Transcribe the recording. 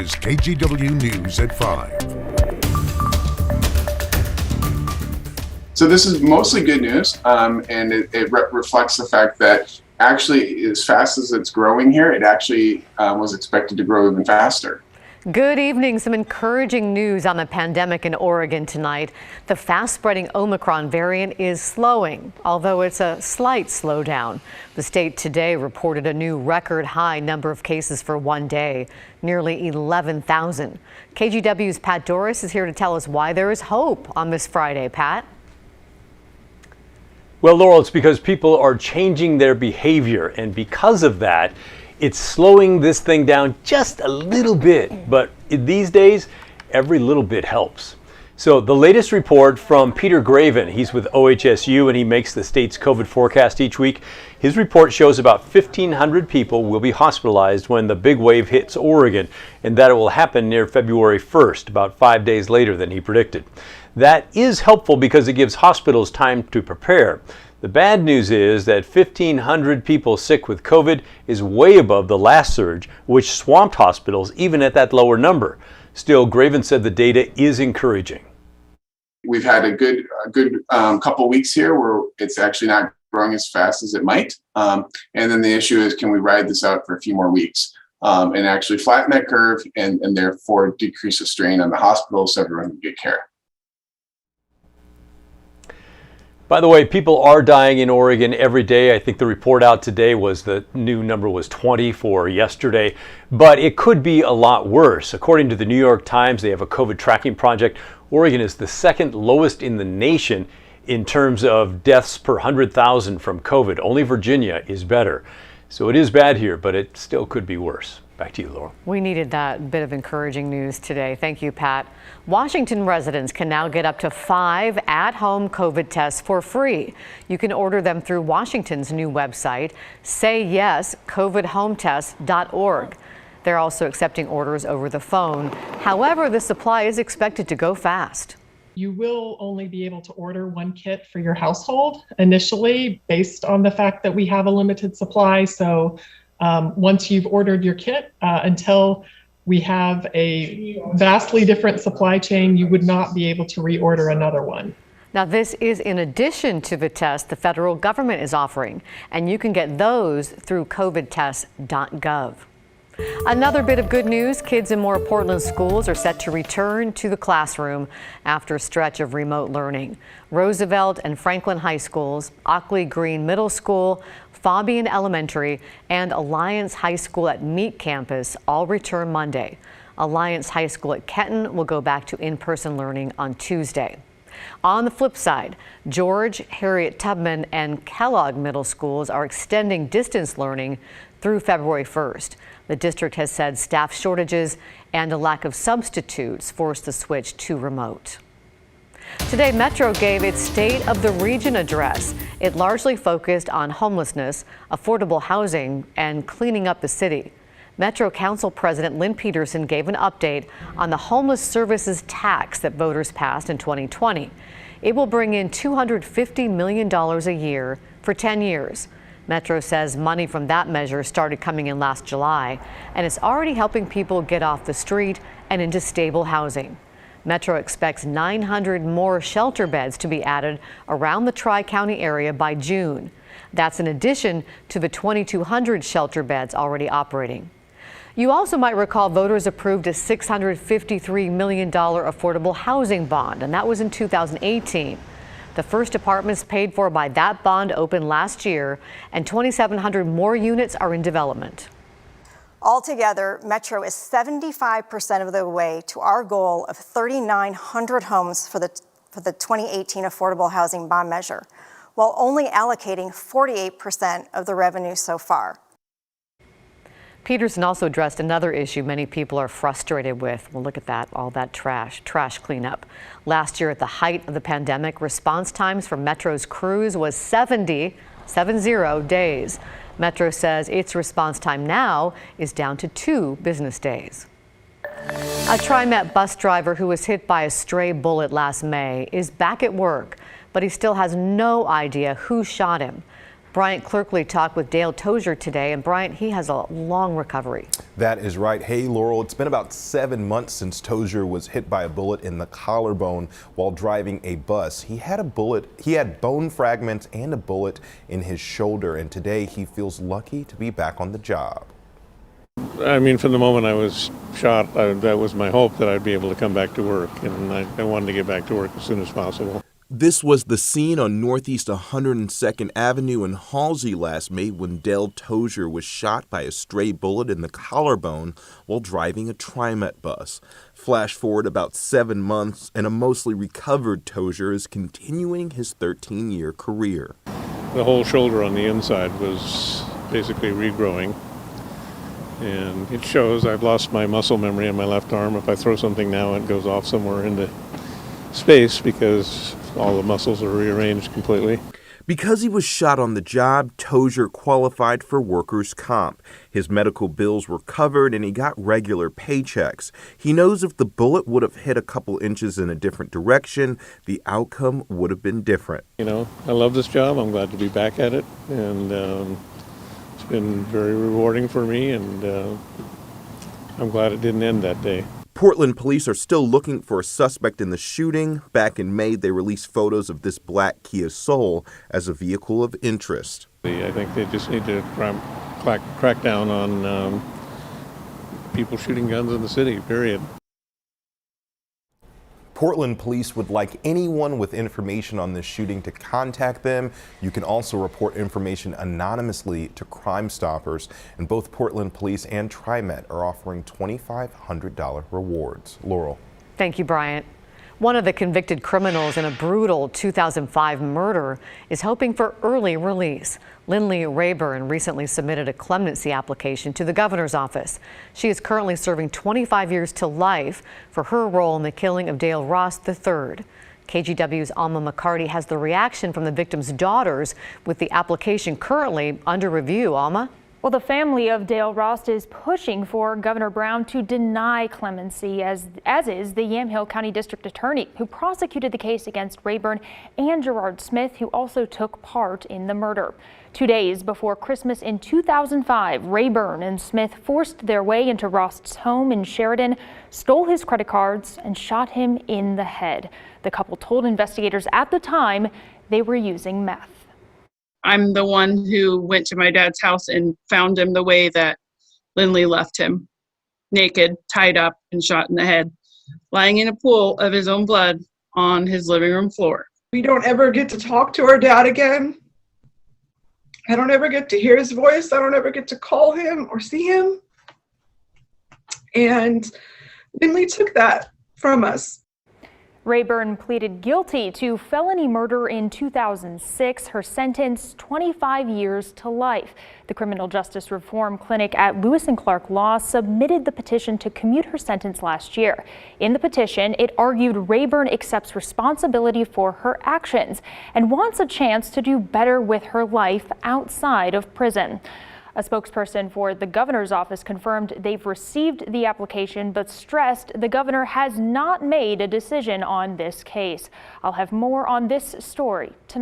is KGW News at 5. So this is mostly good news, and it reflects the fact that actually, as fast as it's growing here, it actually was expected to grow even faster. Good evening. Some encouraging news on the pandemic in Oregon tonight. The fast-spreading Omicron variant is slowing, although it's a slight slowdown. The state today reported a new record high number of cases for one day, nearly 11,000. KGW's Pat Doris is here to tell us why there is hope on this Friday. Pat? Well, Laurel, it's because people are changing their behavior, and because of that, it's slowing this thing down just a little bit, but these days, every little bit helps. So the latest report from Peter Graven, he's with OHSU and he makes the state's COVID forecast each week. His report shows about 1,500 people will be hospitalized when the big wave hits Oregon, and that it will happen near February 1st, about 5 days later than he predicted. That is helpful because it gives hospitals time to prepare. The bad news is that 1,500 people sick with COVID is way above the last surge, which swamped hospitals even at that lower number. Still, Graven said the data is encouraging. We've had a good couple weeks here where it's actually not growing as fast as it might. And then the issue is, can we ride this out for a few more weeks and actually flatten that curve and therefore decrease the strain on the hospitals so everyone can get care. By the way, people are dying in Oregon every day. I think the report out today was the new number was 20 for yesterday, but it could be a lot worse. According to the New York Times, they have a COVID tracking project. Oregon is the second lowest in the nation in terms of deaths per 100,000 from COVID. Only Virginia is better. So it is bad here, but it still could be worse. Back to you, Laura. We needed that bit of encouraging news today. Thank you, Pat. Washington residents can now get up to 5 at-home COVID tests for free. You can order them through Washington's new website, sayyescovidhometest.org. They're also accepting orders over the phone. However, the supply is expected to go fast. You will only be able to order one kit for your household initially, based on the fact that we have a limited supply. So once you've ordered your kit, until we have a vastly different supply chain, you would not be able to reorder another one. Now, this is in addition to the test the federal government is offering, and you can get those through covidtest.gov. Another bit of good news, kids in more Portland schools are set to return to the classroom after a stretch of remote learning. Roosevelt and Franklin High Schools, Ockley Green Middle School, Fabian Elementary, and Alliance High School at Meat Campus all return Monday. Alliance High School at Kenton will go back to in-person learning on Tuesday. On the flip side, George, Harriet Tubman, and Kellogg Middle Schools are extending distance learning through February 1st. The district has said staff shortages and a lack of substitutes forced the switch to remote. Today, Metro gave its State of the Region address. It largely focused on homelessness, affordable housing, and cleaning up the city. Metro Council President Lynn Peterson gave an update on the homeless services tax that voters passed in 2020. It will bring in $250 million a year for 10 years. Metro says money from that measure started coming in last July, and it's already helping people get off the street and into stable housing. Metro expects 900 more shelter beds to be added around the Tri-County area by June. That's in addition to the 2,200 shelter beds already operating. You also might recall voters approved a $653 million affordable housing bond, and that was in 2018. The first apartments paid for by that bond opened last year, and 2,700 more units are in development. Altogether, Metro is 75% of the way to our goal of 3,900 homes for the 2018 Affordable Housing Bond measure, while only allocating 48% of the revenue so far. Peterson also addressed another issue many people are frustrated with. Well, look at that, all that trash cleanup. Last year at the height of the pandemic, response times for Metro's crews was 70 days. Metro says its response time now is down to 2 business days. A TriMet bus driver who was hit by a stray bullet last May is back at work, but he still has no idea who shot him. Bryant Clerkley talked with Dale Tozier today, and Bryant, he has a long recovery. That is right. Hey, Laurel, it's been about 7 months since Tozier was hit by a bullet in the collarbone while driving a bus. He had bone fragments and a bullet in his shoulder, and today he feels lucky to be back on the job. I mean, from the moment I was shot, that was my hope that I'd be able to come back to work, and I wanted to get back to work as soon as possible. This was the scene on Northeast 102nd Avenue in Halsey last May when Dale Tozier was shot by a stray bullet in the collarbone while driving a TriMet bus. Flash forward about 7 months, and a mostly recovered Tozier is continuing his 13-year career. The whole shoulder on the inside was basically regrowing, and it shows. I've lost my muscle memory in my left arm. If I throw something now, it goes off somewhere into space because all the muscles are rearranged completely. Because he was shot on the job, Tozier qualified for workers' comp. His medical bills were covered and he got regular paychecks. He knows if the bullet would have hit a couple inches in a different direction, the outcome would have been different. You know, I love this job. I'm glad to be back at it, and it's been very rewarding for me, and I'm glad it didn't end that day. Portland police are still looking for a suspect in the shooting. Back in May, they released photos of this black Kia Soul as a vehicle of interest. I think they just need to crack down on people shooting guns in the city, period. Portland police would like anyone with information on this shooting to contact them. You can also report information anonymously to Crime Stoppers, and both Portland police and TriMet are offering $2,500 rewards. Laurel. Thank you, Bryant. One of the convicted criminals in a brutal 2005 murder is hoping for early release. Lindley Rayburn recently submitted a clemency application to the governor's office. She is currently serving 25 years to life for her role in the killing of Dale Ross III. KGW's Alma McCarty has the reaction from the victim's daughters with the application currently under review. Alma? Well, the family of Dale Ross is pushing for Governor Brown to deny clemency, as is the Yamhill County District Attorney, who prosecuted the case against Rayburn and Gerard Smith, who also took part in the murder. 2 days before Christmas in 2005, Rayburn and Smith forced their way into Ross's home in Sheridan, stole his credit cards, and shot him in the head. The couple told investigators at the time they were using meth. I'm the one who went to my dad's house and found him the way that Lindley left him, naked, tied up, and shot in the head, lying in a pool of his own blood on his living room floor. We don't ever get to talk to our dad again. I don't ever get to hear his voice. I don't ever get to call him or see him. And Lindley took that from us. Rayburn pleaded guilty to felony murder in 2006. Her sentence, 25 years to life. The Criminal Justice Reform Clinic at Lewis and Clark Law submitted the petition to commute her sentence last year. In the petition, it argued Rayburn accepts responsibility for her actions and wants a chance to do better with her life outside of prison. A spokesperson for the governor's office confirmed they've received the application, but stressed the governor has not made a decision on this case. I'll have more on this story tonight.